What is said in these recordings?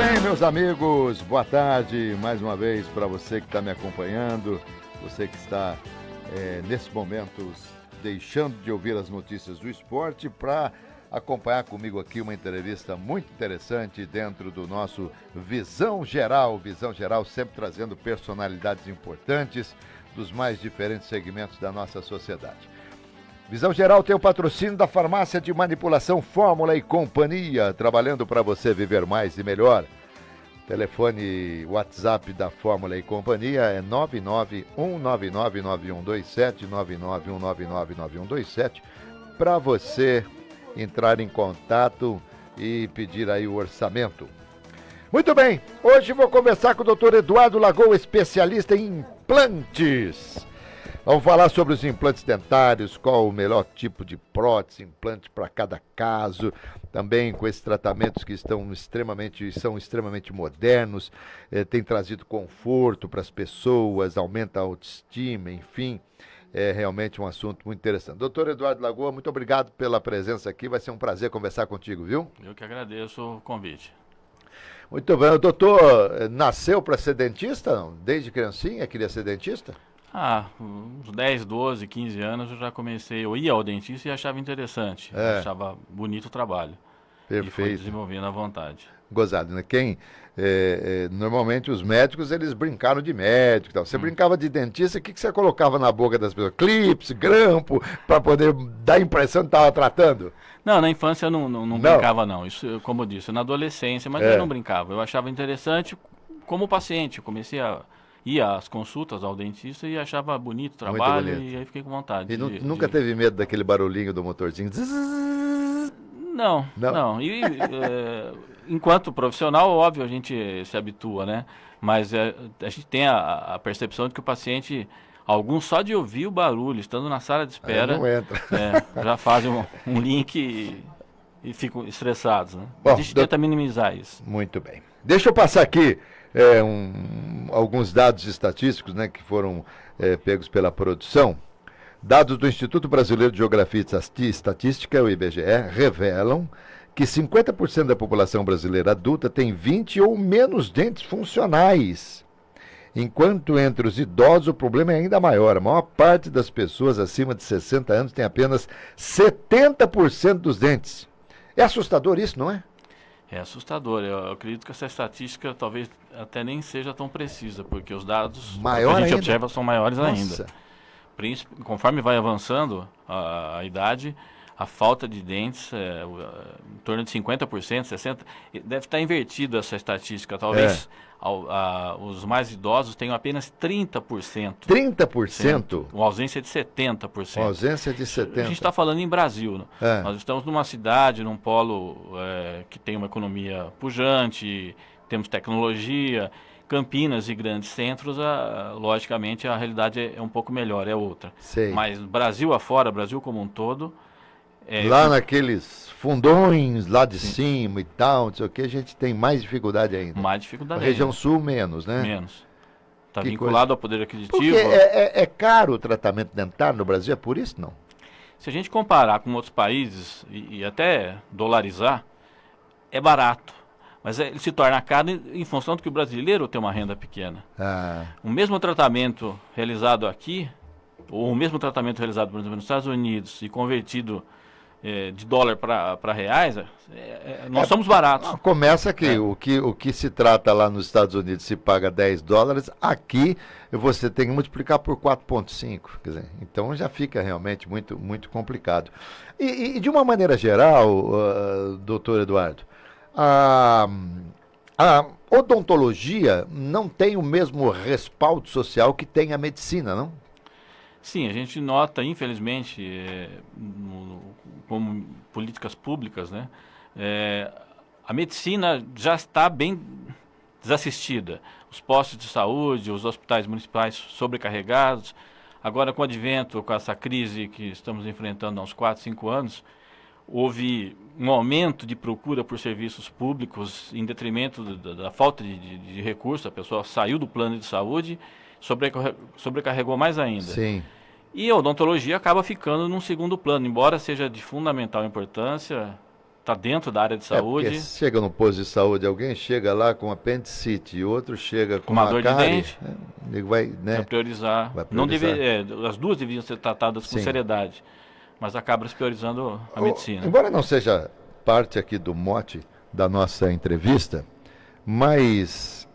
bem, meus amigos, boa tarde mais uma vez para você que está me acompanhando, você que está nesse momento deixando de ouvir as notícias do esporte para acompanhar comigo aqui uma entrevista muito interessante dentro do nosso Visão Geral sempre trazendo personalidades importantes dos mais diferentes segmentos da nossa sociedade. Visão Geral tem o patrocínio da Farmácia de Manipulação Fórmula e Companhia, trabalhando para você viver mais e melhor. Telefone WhatsApp da Fórmula e Companhia é 991999127, 991999127, para você entrar em contato e pedir aí o orçamento. Muito bem, hoje vou conversar com o Dr. Eduardo Lagoa, especialista em implantes. Vamos falar sobre os implantes dentários, qual o melhor tipo de prótese, implante para cada caso, também com esses tratamentos que são extremamente modernos, tem trazido conforto para as pessoas, aumenta a autoestima, enfim, é realmente um assunto muito interessante. Doutor Eduardo Lagoa, muito obrigado pela presença aqui, vai ser um prazer conversar contigo, viu? Eu que agradeço o convite. Muito bem, o doutor nasceu para ser dentista, não? Desde criancinha queria ser dentista? Uns 10, 12, 15 anos eu já comecei, eu ia ao dentista e achava interessante, achava bonito o trabalho. Perfeito. E fui desenvolvendo à vontade. Gozado, né? Normalmente os médicos, eles brincaram de médico e tal. Você brincava de dentista, o que você colocava na boca das pessoas? Clips, grampo, para poder dar a impressão que estava tratando? Não, na infância eu não brincava não, isso como eu disse, na adolescência, mas eu não brincava. Eu achava interessante como paciente, eu comecei a ia às consultas ao dentista e achava bonito o trabalho e aí fiquei com vontade. E nunca teve medo daquele barulhinho do motorzinho? Não. E enquanto profissional, óbvio, a gente se habitua, né? Mas a gente tem a percepção de que o paciente, alguns só de ouvir o barulho, estando na sala de espera, não entra. Já fazem um link e ficam estressados, né? Bom, a gente tenta minimizar isso. Muito bem. Deixa eu passar aqui alguns dados estatísticos, né, que foram pegos pela produção. Dados do Instituto Brasileiro de Geografia e Estatística, o IBGE, revelam que 50% da população brasileira adulta tem 20 ou menos dentes funcionais. Enquanto entre os idosos o problema é ainda maior. A maior parte das pessoas acima de 60 anos tem apenas 70% dos dentes. É assustador isso, não é? É assustador. Eu acredito que essa estatística talvez até nem seja tão precisa, porque os dados que a gente observa são maiores ainda. Conforme vai avançando a idade, a falta de dentes em torno de 50%, 60%. Deve estar invertido essa estatística. Talvez os mais idosos tenham apenas 30%. 30%? Uma ausência de 70%. Uma ausência de 70%. A gente está falando em Brasil. Né? Nós estamos numa cidade, num polo que tem uma economia pujante, temos tecnologia. Campinas e grandes centros, logicamente, a realidade é um pouco melhor, é outra. Sei. Mas Brasil afora, Brasil como um todo... lá naqueles fundões, lá de cima e tal, não sei o que, a gente tem mais dificuldade ainda. Mais dificuldade ainda. A região sul, menos, né? Menos. Está vinculado ao poder aquisitivo. Porque é caro o tratamento dentário no Brasil, é por isso, não? Se a gente comparar com outros países e até dolarizar, é barato. Mas ele se torna caro em função do que o brasileiro tem uma renda pequena. O mesmo tratamento realizado aqui, ou o mesmo tratamento realizado, por exemplo, nos Estados Unidos e convertido de dólar para reais, nós somos baratos. Começa que o que se trata lá nos Estados Unidos se paga $10, aqui você tem que multiplicar por 4,5. Quer dizer, então já fica realmente muito, muito complicado. E de uma maneira geral, doutor Eduardo, a odontologia não tem o mesmo respaldo social que tem a medicina, não? Sim, a gente nota, infelizmente, como políticas públicas, né, a medicina já está bem desassistida. Os postos de saúde, os hospitais municipais sobrecarregados. Agora, com o advento, com essa crise que estamos enfrentando há uns 4, 5 anos, houve um aumento de procura por serviços públicos em detrimento da falta de recursos. A pessoa saiu do plano de saúde, sobrecarregou mais ainda. Sim. E a odontologia acaba ficando num segundo plano, embora seja de fundamental importância, está dentro da área de Porque saúde. chega no posto de saúde, alguém chega lá com apendicite e outro chega com uma dor de dente, ele vai, né? vai priorizar. Vai Não priorizar. as duas deveriam ser tratadas com Sim. seriedade, mas acaba se priorizando a medicina. Embora não seja parte aqui do mote da nossa entrevista, mas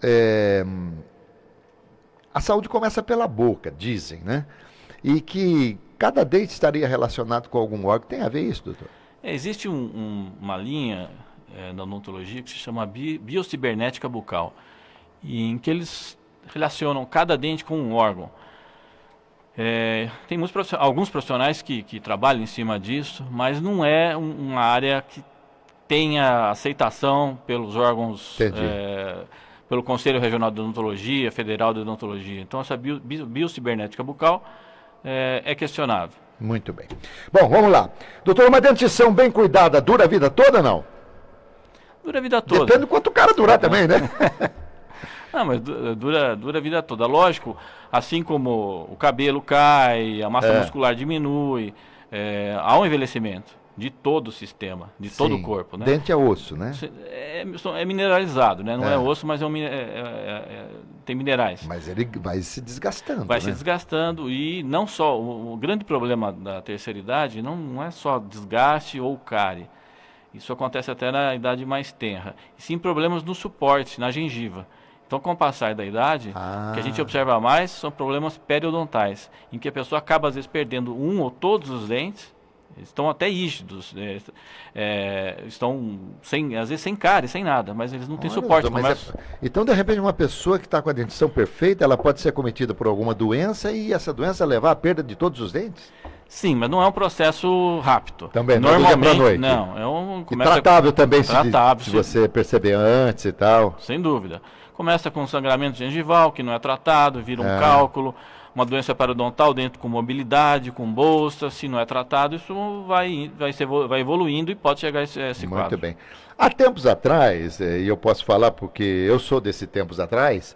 a saúde começa pela boca, dizem, né? E que cada dente estaria relacionado com algum órgão. Tem a ver isso, doutor? Existe uma linha na odontologia que se chama biocibernética bucal, em que eles relacionam cada dente com um órgão. Tem alguns profissionais que trabalham em cima disso, mas não é uma área que tenha aceitação pelos órgãos, pelo Conselho Regional de Odontologia, Federal de Odontologia. Então, essa biocibernética bucal é questionável. Muito bem. Bom, vamos lá. Doutor, uma dentição bem cuidada dura a vida toda ou não? Dura a vida toda. Depende do quanto o cara durar também, né? Não, mas dura a vida toda. Lógico, assim como o cabelo cai, a massa muscular diminui, há um envelhecimento de todo o sistema, de todo o corpo, né? Dente é osso, né? É mineralizado, né? Não é osso, mas tem minerais. Mas ele vai se desgastando, Vai né? se desgastando e não só... O grande problema da terceira idade não é só desgaste ou cárie. Isso acontece até na idade mais tenra. E sim problemas no suporte, na gengiva. Então, com o passar da idade, o que a gente observa mais são problemas periodontais, em que a pessoa acaba, às vezes, perdendo um ou todos os dentes, estão até rígidos, estão às vezes sem cárie, sem nada, mas eles não têm suporte. Então, de repente, uma pessoa que está com a dentição perfeita, ela pode ser acometida por alguma doença e essa doença levar à perda de todos os dentes? Sim, mas não é um processo rápido. Também, normalmente, noite. Não, e tratável também, tratável, se você perceber antes e tal. Sem dúvida. Começa com sangramento gengival, que não é tratado, vira um cálculo, uma doença periodontal dentro com mobilidade, com bolsa, se não é tratado, isso vai evoluindo e pode chegar a esse quadro. Muito bem. Há tempos atrás, e eu posso falar porque eu sou desse tempos atrás,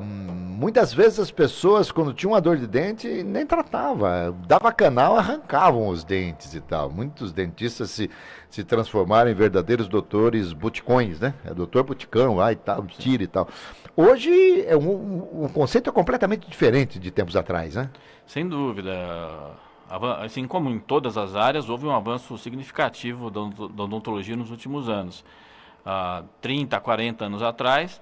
muitas vezes as pessoas, quando tinham uma dor de dente, nem tratava, dava canal, arrancavam os dentes e tal. Muitos dentistas se transformaram em verdadeiros doutores buticões, né? Doutor buticão, e tal, tira e tal. Hoje, o conceito é completamente diferente de tempos atrás, né? Sem dúvida. Assim como em todas as áreas, houve um avanço significativo da odontologia nos últimos anos. 30, 40 anos atrás,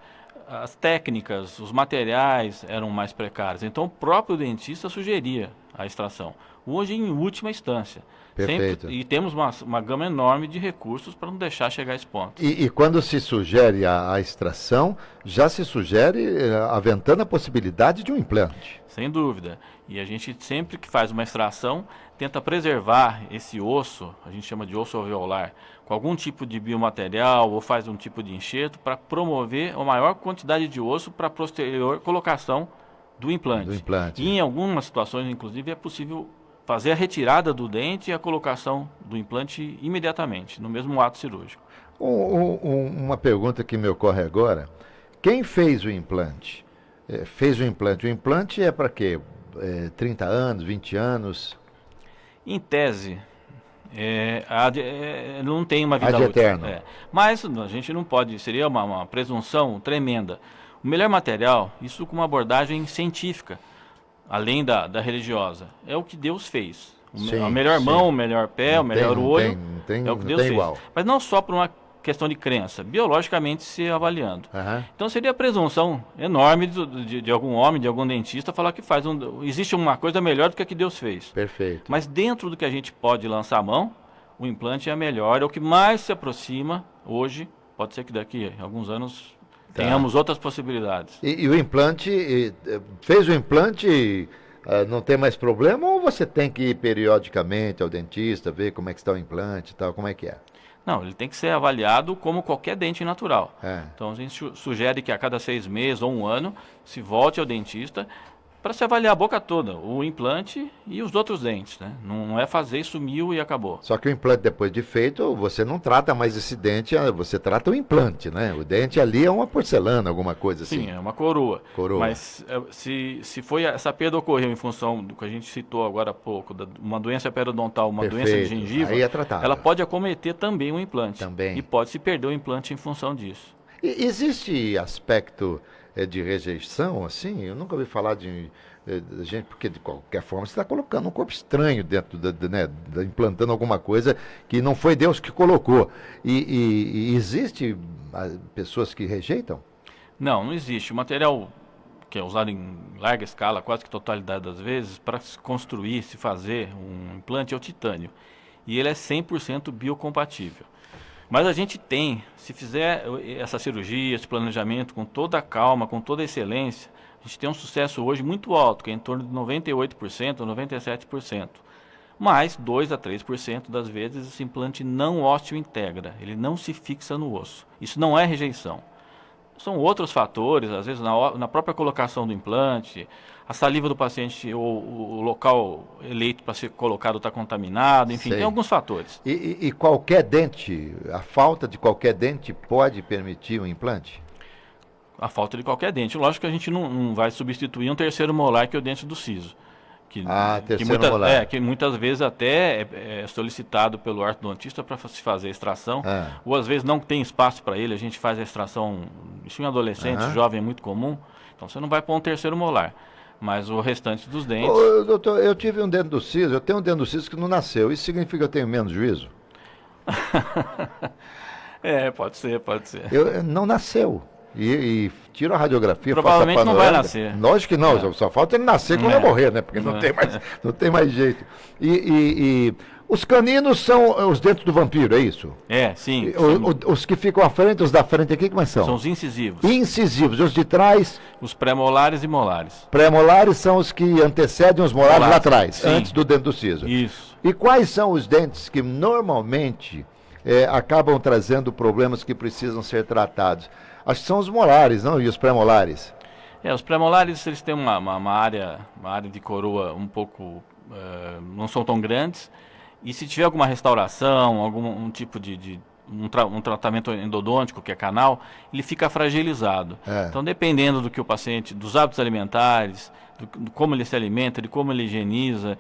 as técnicas, os materiais eram mais precários. Então, o próprio dentista sugeria a extração. Hoje, em última instância. Perfeito. E temos uma gama enorme de recursos para não deixar chegar a esse ponto. E quando se sugere a extração, já se sugere aventando a possibilidade de um implante. Sem dúvida. E a gente sempre que faz uma extração, tenta preservar esse osso, a gente chama de osso alveolar, com algum tipo de biomaterial ou faz um tipo de enxerto para promover a maior quantidade de osso para a posterior colocação do implante. E em algumas situações, inclusive, é possível fazer a retirada do dente e a colocação do implante imediatamente, no mesmo ato cirúrgico. Uma pergunta que me ocorre agora, quem fez o implante? O implante é para quê? 30 anos, 20 anos? Em tese, não tem uma vida útil. Eterno. Mas a gente não pode, seria uma presunção tremenda. O melhor material, isso com uma abordagem científica, além da religiosa, é o que Deus fez. A melhor mão, o melhor pé, o melhor olho, é o que Deus fez. Igual. Mas não só por uma questão de crença, biologicamente se avaliando. Então seria a presunção enorme de algum homem, de algum dentista, falar que existe uma coisa melhor do que a que Deus fez. Perfeito. Mas dentro do que a gente pode lançar a mão, o implante é melhor, é o que mais se aproxima hoje. Pode ser que daqui a alguns anos tenhamos outras possibilidades. E o implante, fez o implante, não tem mais problema, ou você tem que ir periodicamente ao dentista, ver como é que está o implante e tal, como é que é? Não, ele tem que ser avaliado como qualquer dente natural. Então a gente sugere que a cada 6 meses ou 1 ano se volte ao dentista para se avaliar a boca toda, o implante e os outros dentes, né? Não é fazer, sumiu e acabou. Só que o implante depois de feito, você não trata mais esse dente, você trata o implante, né? O dente ali é uma porcelana, alguma coisa assim. Sim, é uma coroa. Coroa. Mas se foi essa perda ocorreu em função do que a gente citou agora há pouco, uma doença periodontal, uma doença de gengiva, aí é tratável. ela pode acometer também o implante. Também. E pode se perder o implante em função disso. Existe aspecto de rejeição, assim? Eu nunca ouvi falar de gente, porque de qualquer forma você está colocando um corpo estranho dentro, né, implantando alguma coisa que não foi Deus que colocou. E existe pessoas que rejeitam? Não existe. O material que é usado em larga escala, quase que totalidade das vezes, para se construir, se fazer um implante é o titânio. E ele é 100% biocompatível. Mas a gente tem, se fizer essa cirurgia, esse planejamento com toda a calma, com toda a excelência, a gente tem um sucesso hoje muito alto, que é em torno de 98%, 97%. Mas 2 a 3% das vezes esse implante não ósseo integra, ele não se fixa no osso. Isso não é rejeição. São outros fatores, às vezes na própria colocação do implante, a saliva do paciente ou o local eleito para ser colocado está contaminado, enfim, Sei. tem alguns fatores. E qualquer dente, a falta de qualquer dente pode permitir um implante? A falta de qualquer dente. Lógico que a gente não vai substituir um terceiro molar, que é o dente do siso. Terceiro molar. Que muitas vezes até é solicitado pelo ortodontista para se fazer a extração, ou às vezes não tem espaço para ele, a gente faz a extração, isso em adolescente, jovem é muito comum, então você não vai pôr um terceiro molar, mas o restante dos dentes... Ô, doutor, eu tive um dente do siso, eu tenho um dente do siso que não nasceu, isso significa que eu tenho menos juízo? Pode ser. Não nasceu. E tira a radiografia, provavelmente faça a não vai nascer. Lógico que não, só falta ele nascer quando eu morrer, né? Porque não tem mais jeito. E os caninos são os dentes do vampiro, é isso? Sim. Os que ficam à frente, os da frente aqui, como são? São os incisivos. Incisivos. E os de trás? Os pré-molares e molares. Pré-molares são os que antecedem os molares lá atrás, sim. Antes do dente do siso. Isso. E quais são os dentes que normalmente acabam trazendo problemas que precisam ser tratados? Acho que são os molares, não? E os pré-molares? Os pré-molares, eles têm uma área de coroa um pouco... não são tão grandes. E se tiver alguma restauração, algum tipo de um tratamento endodôntico, que é canal, ele fica fragilizado. Então, dependendo do que o paciente, dos hábitos alimentares, do como ele se alimenta, de como ele higieniza.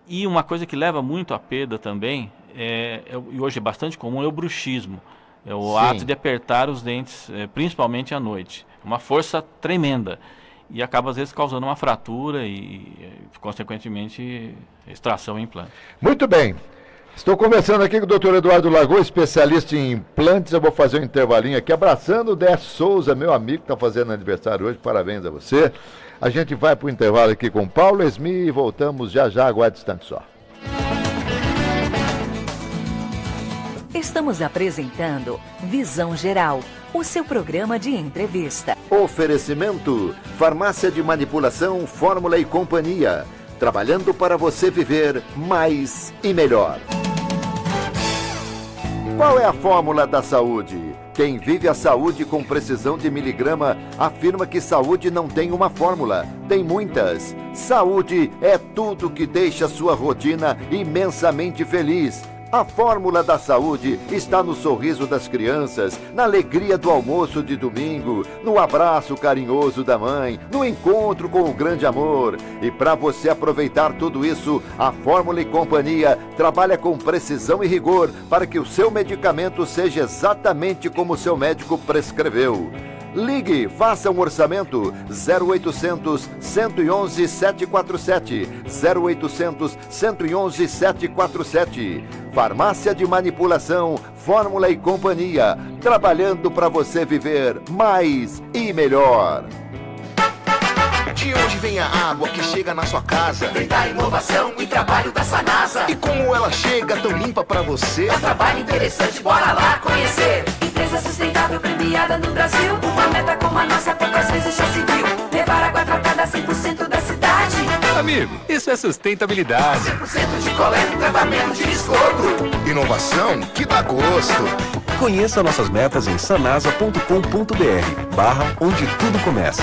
E uma coisa que leva muito à perda também, e hoje é bastante comum, é o bruxismo. É o ato de apertar os dentes, principalmente à noite. Uma força tremenda. E acaba, às vezes, causando uma fratura e consequentemente, extração e implante. Muito bem. Estou conversando aqui com o Dr. Eduardo Lagoa, especialista em implantes. Eu vou fazer um intervalinho aqui, abraçando o Décio Souza, meu amigo, que está fazendo aniversário hoje. Parabéns a você. A gente vai para o intervalo aqui com Paulo Esmi e voltamos já, aguarde um instante só. Estamos apresentando Visão Geral, o seu programa de entrevista. Oferecimento: Farmácia de Manipulação, Fórmula e Companhia. Trabalhando para você viver mais e melhor. Qual é a fórmula da saúde? Quem vive a saúde com precisão de miligrama afirma que saúde não tem uma fórmula, tem muitas. Saúde é tudo que deixa sua rotina imensamente feliz. A fórmula da saúde está no sorriso das crianças, na alegria do almoço de domingo, no abraço carinhoso da mãe, no encontro com o grande amor. E para você aproveitar tudo isso, a Fórmula e Companhia trabalha com precisão e rigor para que o seu medicamento seja exatamente como o seu médico prescreveu. Ligue, faça um orçamento 0800 111 747 0800 111 747. Farmácia de Manipulação, Fórmula e Companhia, trabalhando para você viver mais e melhor. De onde vem a água que chega na sua casa? Vem da inovação e trabalho da Sanasa. E como ela chega tão limpa pra você? É um trabalho interessante, bora lá conhecer. Empresa sustentável premiada no Brasil. Uma meta como a nossa poucas vezes já se viu. Levar água tratada a 100% da cidade. Amigo, isso é sustentabilidade. 100% de coleta e tratamento de esgoto. Inovação que dá gosto. Conheça nossas metas em sanasa.com.br/onde tudo começa.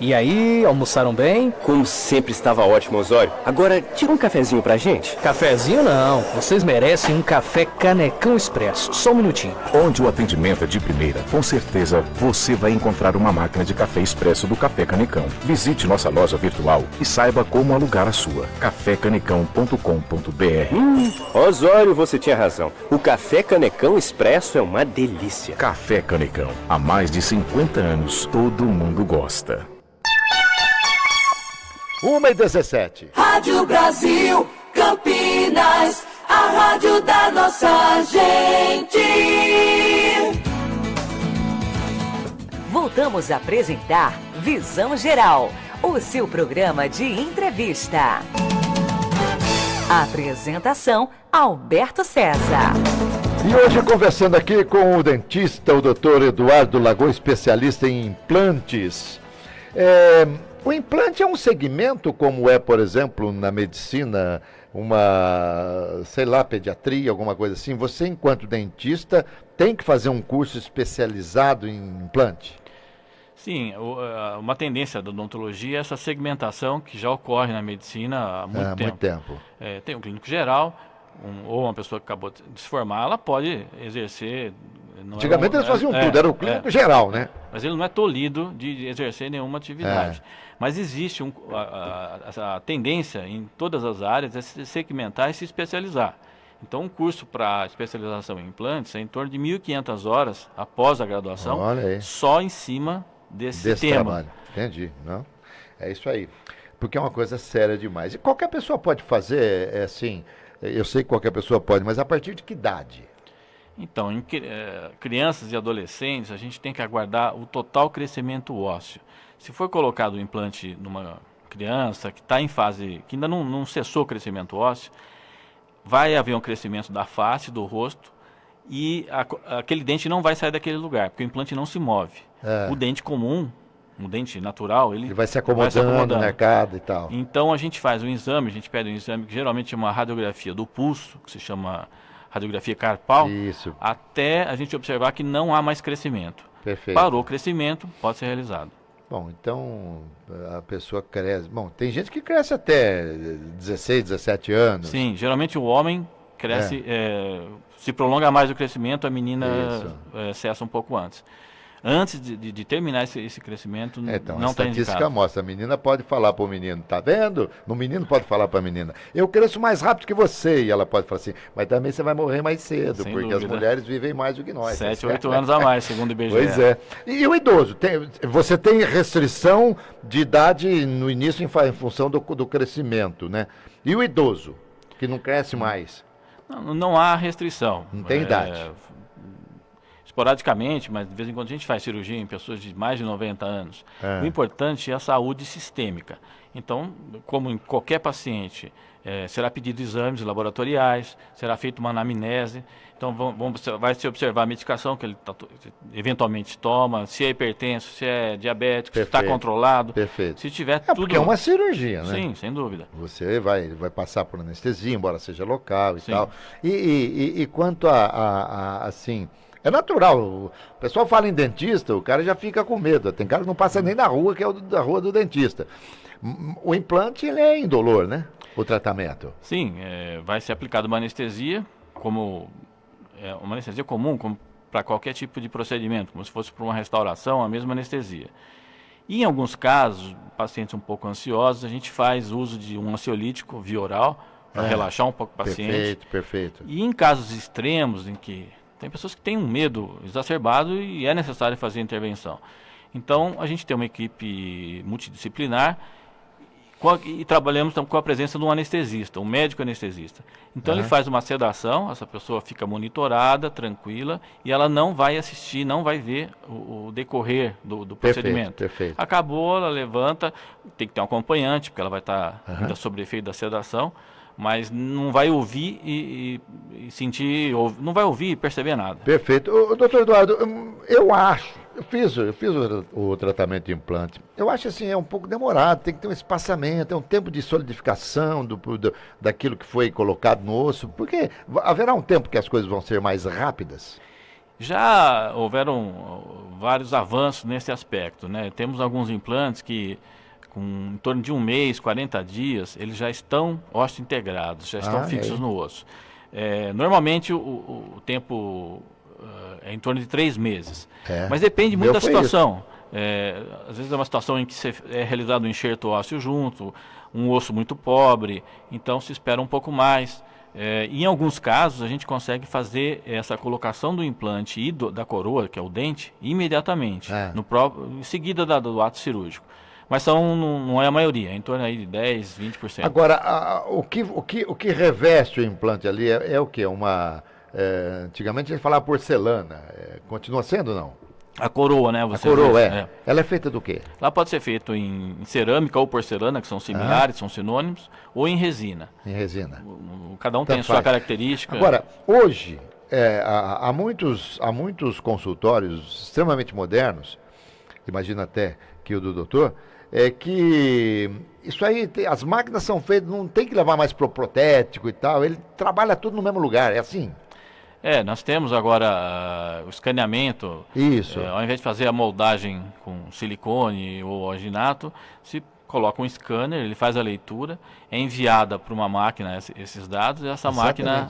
E aí, almoçaram bem? Como sempre estava ótimo, Osório. Agora, tira um cafezinho pra gente. Cafezinho não. Vocês merecem um café Canecão Expresso. Só um minutinho. Onde o atendimento é de primeira, com certeza você vai encontrar uma máquina de café expresso do Café Canecão. Visite nossa loja virtual e saiba como alugar a sua. cafécanecão.com.br. Osório, você tinha razão. O Café Canecão Expresso é uma delícia. Café Canecão. Há mais de 50 anos, todo mundo gosta. 1h17. Rádio Brasil, Campinas, a rádio da nossa gente. Voltamos a apresentar Visão Geral, o seu programa de entrevista. Apresentação, Alberto César. E hoje conversando aqui com o dentista, o Dr. Eduardo Lagoa, especialista em implantes. O implante é um segmento como é, por exemplo, na medicina, pediatria, alguma coisa assim. Você, enquanto dentista, tem que fazer um curso especializado em implante? Sim, uma tendência da odontologia é essa segmentação que já ocorre na medicina há muito tempo. Muito tempo. Tem um clínico geral, ou uma pessoa que acabou de se formar, ela pode exercer... Antigamente eles faziam tudo, era o clínico geral, né? Mas ele não é tolhido de exercer nenhuma atividade. Mas existe a tendência em todas as áreas é se segmentar e se especializar. Então, um curso para especialização em implantes é em torno de 1.500 horas após a graduação, só em cima desse tema. Trabalho. Entendi, não? É isso aí. Porque é uma coisa séria demais. E qualquer pessoa pode fazer, assim, eu sei que qualquer pessoa pode, mas a partir de que idade? Então, em crianças e adolescentes, a gente tem que aguardar o total crescimento ósseo. Se for colocado o implante numa criança que está em fase, que ainda não cessou o crescimento ósseo, vai haver um crescimento da face, do rosto, e aquele dente não vai sair daquele lugar, porque o implante não se move. O dente comum, o dente natural, ele vai se acomodando no mercado e tal. Então, a gente faz um exame, a gente pede um exame que geralmente é uma radiografia do pulso, que se chama radiografia carpal, até a gente observar que não há mais crescimento. Perfeito. Parou o crescimento, pode ser realizado. Bom, então a pessoa cresce. Bom, tem gente que cresce até 16, 17 anos. Sim, geralmente o homem cresce, se prolonga mais o crescimento, a menina cessa um pouco antes. Antes de terminar esse crescimento, não está indicado. Então, a estatística mostra, a menina pode falar para o menino, tá vendo? O menino pode falar para a menina, eu cresço mais rápido que você, e ela pode falar assim, mas também você vai morrer mais cedo, sem porque dúvida. As mulheres vivem mais do que nós. 7, 8 anos a mais, segundo o IBGE. Pois é. E o idoso, você tem restrição de idade no início em função do crescimento, né? E o idoso, que não cresce mais? Não há restrição. Não tem idade. Esporadicamente, mas de vez em quando a gente faz cirurgia em pessoas de mais de 90 anos. O importante é a saúde sistêmica. Então, como em qualquer paciente, será pedido exames laboratoriais, será feita uma anamnese. Então, vai se observar a medicação que ele eventualmente toma, se é hipertenso, se é diabético, se está controlado. Perfeito. Se tiver tudo... Porque é uma cirurgia, né? Sim, sem dúvida. Você vai passar por anestesia, embora seja local e tal. E quanto assim... É natural, o pessoal fala em dentista, o cara já fica com medo. Tem cara que não passa nem na rua, que é da rua do dentista. O implante, ele é indolor, né? O tratamento. Sim, vai ser aplicada uma anestesia, uma anestesia comum, como para qualquer tipo de procedimento, como se fosse para uma restauração, a mesma anestesia. E em alguns casos, pacientes um pouco ansiosos, a gente faz uso de um ansiolítico via oral, para relaxar um pouco o paciente. Perfeito. E em casos extremos, em que tem pessoas que têm um medo exacerbado e é necessário fazer intervenção. Então, a gente tem uma equipe multidisciplinar e trabalhamos com a presença de um anestesista, um médico anestesista. Então, ele faz uma sedação, essa pessoa fica monitorada, tranquila, e ela não vai assistir, não vai ver o decorrer do procedimento. Perfeito. Acabou, ela levanta, tem que ter um acompanhante, porque ela vai estar ainda sob efeito da sedação, mas não vai ouvir e sentir, não vai ouvir e perceber nada. Perfeito. Doutor Eduardo, eu fiz o tratamento de implante. Eu acho assim, é um pouco demorado, tem que ter um espaçamento, é um tempo de solidificação daquilo que foi colocado no osso, porque haverá um tempo que as coisas vão ser mais rápidas? Já houveram vários avanços nesse aspecto, né? Temos alguns implantes que, com em torno de 1 mês, 40 dias, eles já estão osso-integrados, já estão fixos no osso. Normalmente o tempo é em torno de 3 meses, mas depende muito da situação. Às vezes é uma situação em que é realizado um enxerto ósseo junto, um osso muito pobre, então se espera um pouco mais. Em alguns casos, a gente consegue fazer essa colocação do implante e da coroa, que é o dente, imediatamente, em seguida do ato cirúrgico. Mas não é a maioria, é em torno aí de 10%, 20%. Agora, o que reveste o implante ali é o quê? Antigamente a gente falava porcelana. Continua sendo ou não? A coroa, né? A coroa, Ela é feita do quê? Ela pode ser feita em cerâmica ou porcelana, que são similares, são sinônimos, ou em resina. Em resina. Cada um tem a sua característica. Agora, hoje, há muitos consultórios extremamente modernos, imagina até que o do doutor, que isso aí, as máquinas são feitas, não tem que levar mais pro protético e tal, ele trabalha tudo no mesmo lugar, é assim? Nós temos agora o escaneamento. Isso. Ao invés de fazer a moldagem com silicone ou alginato, se coloca um scanner, ele faz a leitura, é enviada para uma máquina esses dados, e essa máquina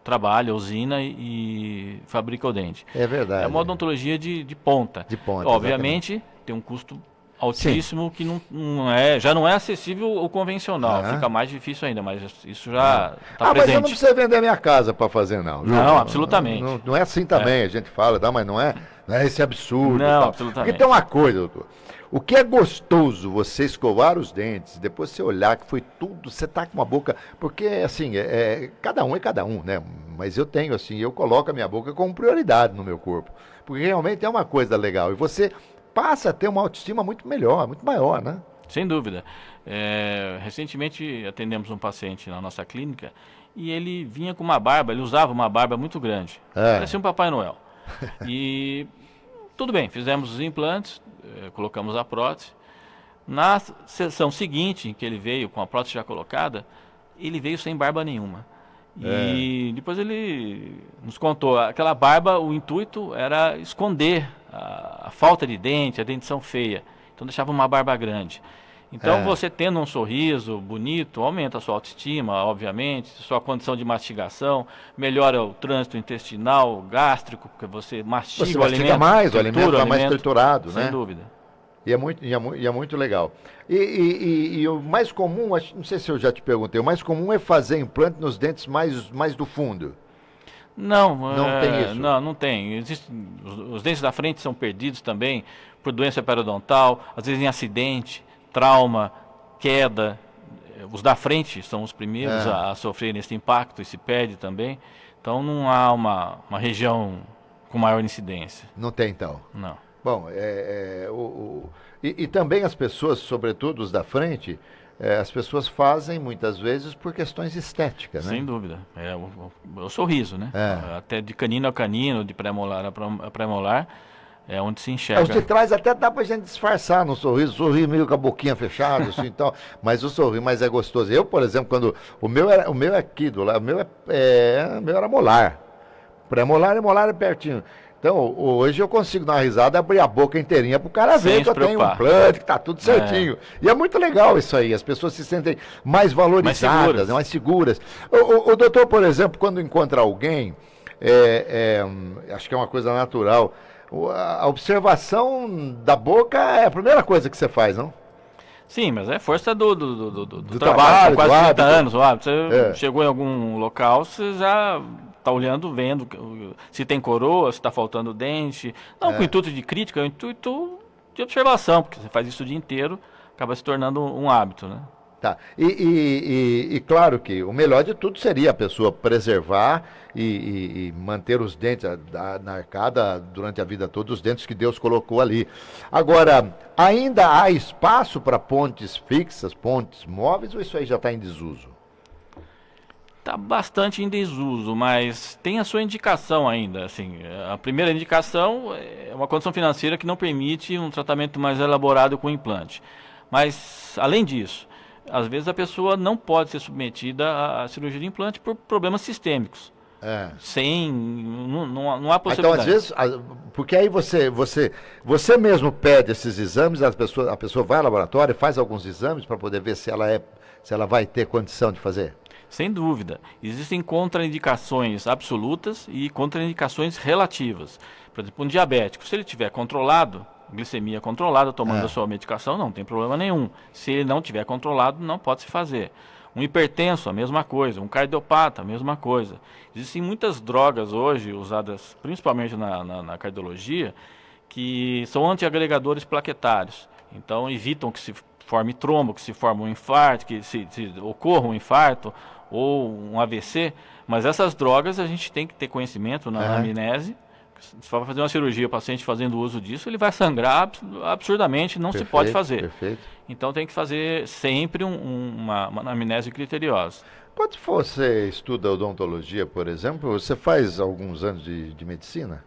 trabalha, usina e fabrica o dente. É verdade. É uma odontologia de ponta. De ponta, obviamente, tem um custo altíssimo. Sim. Que já não é acessível o convencional, fica mais difícil ainda, mas isso já está presente. Mas eu não preciso vender minha casa para fazer, não. Não, absolutamente. Não é assim também, a gente fala, mas não é esse absurdo. Não, absolutamente. Porque tem uma coisa, doutor, o que é gostoso você escovar os dentes, depois você olhar que foi tudo, você tá com uma boca, porque assim, cada um, né? Mas eu tenho assim, eu coloco a minha boca como prioridade no meu corpo, porque realmente é uma coisa legal, e você passa a ter uma autoestima muito melhor, muito maior, né? Sem dúvida. Recentemente atendemos um paciente na nossa clínica e ele vinha com uma barba, ele usava uma barba muito grande, parecia um Papai Noel. E tudo bem, fizemos os implantes, colocamos a prótese. Na sessão seguinte, em que ele veio com a prótese já colocada, ele veio sem barba nenhuma. E depois ele nos contou, aquela barba, o intuito era esconder a falta de dente, a dentição feia. Então deixava uma barba grande. Então você tendo um sorriso bonito, aumenta a sua autoestima, obviamente, sua condição de mastigação, melhora o trânsito intestinal, gástrico, porque você mastiga o alimento. Mais, o alimento está mais triturado, né? Sem dúvida. E é muito legal. E o mais comum, não sei se eu já te perguntei, o mais comum é fazer implante nos dentes mais do fundo. Não tem isso? Não tem. Os dentes da frente são perdidos também por doença periodontal, às vezes em acidente, trauma, queda. Os da frente são os primeiros a sofrer esse impacto e se perde também. Então não há uma região com maior incidência. Não tem então? Não. Bom, e também as pessoas, sobretudo os da frente, as pessoas fazem muitas vezes por questões estéticas, né? Sem dúvida. O sorriso, né? Até de canino a canino, de pré-molar a pré-molar, é onde se enxerga. Os de trás até dá pra gente disfarçar no sorriso, sorrir meio com a boquinha fechada, assim, então, mas o sorriso, mas é gostoso. Eu, por exemplo, quando o meu é aqui do lado, o meu era molar. Pré-molar e molar é pertinho. Então, hoje eu consigo dar uma risada e abrir a boca inteirinha pro cara ver que eu tenho um implante, que tá tudo certinho. E é muito legal isso aí, as pessoas se sentem mais valorizadas, mais seguras. O doutor, por exemplo, quando encontra alguém, acho que é uma coisa natural, a observação da boca é a primeira coisa que você faz, não? Sim, mas é força do trabalho, quase 30 anos. Você chegou em algum local, você já está olhando, vendo se tem coroa, se está faltando dente. Não com o intuito de crítica, é o intuito de observação, porque você faz isso o dia inteiro, acaba se tornando um hábito, né? Tá. E claro que o melhor de tudo seria a pessoa preservar e manter os dentes na arcada durante a vida toda, os dentes que Deus colocou ali. Agora, ainda há espaço para pontes fixas, pontes móveis, ou isso aí já está em desuso? Está bastante em desuso, mas tem a sua indicação ainda. Assim, a primeira indicação é uma condição financeira que não permite um tratamento mais elaborado com implante. Mas, além disso, às vezes a pessoa não pode ser submetida à cirurgia de implante por problemas sistêmicos. Não há Então, possibilidade. às vezes, porque aí você mesmo pede esses exames, a pessoa vai ao laboratório, faz alguns exames para poder ver se ela vai ter condição de fazer. Sem dúvida. Existem contraindicações absolutas e contraindicações relativas. Por exemplo, um diabético, se ele tiver controlado, glicemia controlada, tomando a sua medicação, não tem problema nenhum. Se ele não tiver controlado, não pode se fazer. Um hipertenso, a mesma coisa. Um cardiopata, a mesma coisa. Existem muitas drogas hoje, usadas principalmente na cardiologia, que são antiagregadores plaquetários. Então, evitam que se forme trombo, que se forme um infarto, que se ocorra um infarto ou um AVC. Mas essas drogas a gente tem que ter conhecimento na anamnese. Se for fazer uma cirurgia, o paciente fazendo uso disso, ele vai sangrar absurdamente, não se pode fazer. Perfeito. Então tem que fazer sempre uma anamnese criteriosa. Quando você estuda odontologia, por exemplo, você faz alguns anos de medicina?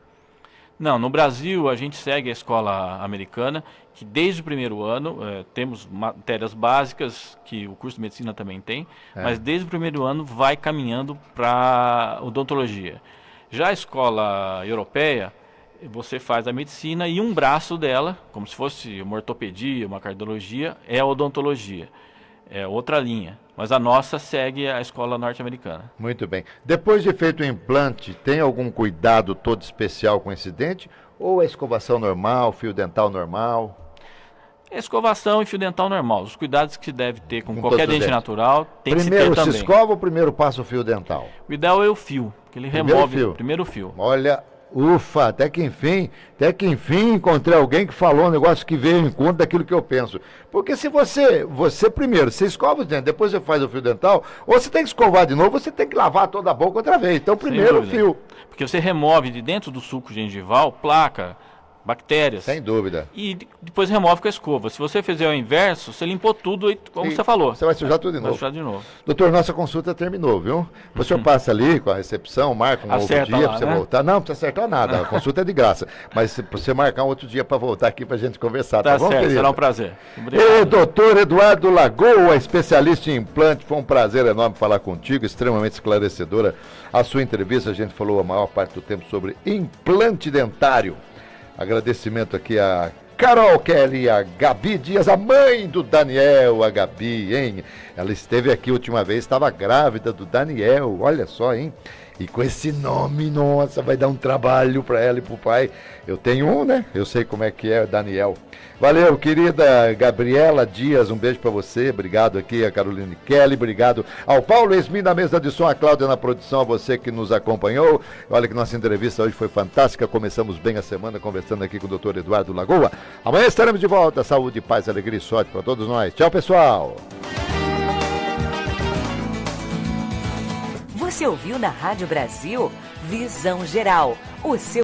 Não, no Brasil a gente segue a escola americana, que desde o primeiro ano temos matérias básicas, que o curso de medicina também tem, mas desde o primeiro ano vai caminhando para odontologia. Já a escola europeia, você faz a medicina e um braço dela, como se fosse uma ortopedia, uma cardiologia, é a odontologia. É outra linha. Mas a nossa segue a escola norte-americana. Muito bem. Depois de feito o implante, tem algum cuidado todo especial com esse dente? Ou é escovação normal, fio dental normal? Escovação e fio dental normal. Os cuidados que se deve ter com qualquer dente natural, tem que se ter também. Primeiro se escova ou primeiro passa o fio dental? O ideal é o fio, que ele remove o primeiro fio. Olha, ufa, até que enfim encontrei alguém que falou um negócio que veio em conta daquilo que eu penso. Porque se você primeiro, você escova os dentes, depois você faz o fio dental, ou você tem que escovar de novo, você tem que lavar toda a boca outra vez. Então primeiro o fio. Porque você remove de dentro do suco gengival placa, bactérias. Sem dúvida. E depois remove com a escova. Se você fizer o inverso, você limpou tudo, como você falou. Você vai sujar tudo de novo. Vai sujar de novo. Doutor, nossa consulta terminou, viu? O senhor passa ali com a recepção, marca um outro dia para você voltar. Não precisa acertar nada, a consulta é de graça. Mas se você marcar um outro dia para voltar aqui para a gente conversar, tá bom, certo, querido? será um prazer. E doutor Eduardo Lagoa, especialista em implante, foi um prazer enorme falar contigo, extremamente esclarecedora. A sua entrevista, a gente falou a maior parte do tempo sobre implante dentário. Agradecimento aqui a Carol Kelly, a Gabi Dias, a mãe do Daniel, a Gabi, hein? Ela esteve aqui a última vez, estava grávida do Daniel, olha só, hein? E com esse nome, nossa, vai dar um trabalho para ela e para o pai. Eu tenho um, né? Eu sei como é que é, Daniel. Valeu, querida Gabriela Dias, um beijo para você. Obrigado aqui a Caroline Kelly, obrigado ao Paulo Esmin na mesa de som, a Cláudia na produção, a você que nos acompanhou. Olha que nossa entrevista hoje foi fantástica. Começamos bem a semana conversando aqui com o Dr. Eduardo Lagoa. Amanhã estaremos de volta. Saúde, paz, alegria e sorte para todos nós. Tchau, pessoal. Você ouviu na Rádio Brasil Visão Geral, o seu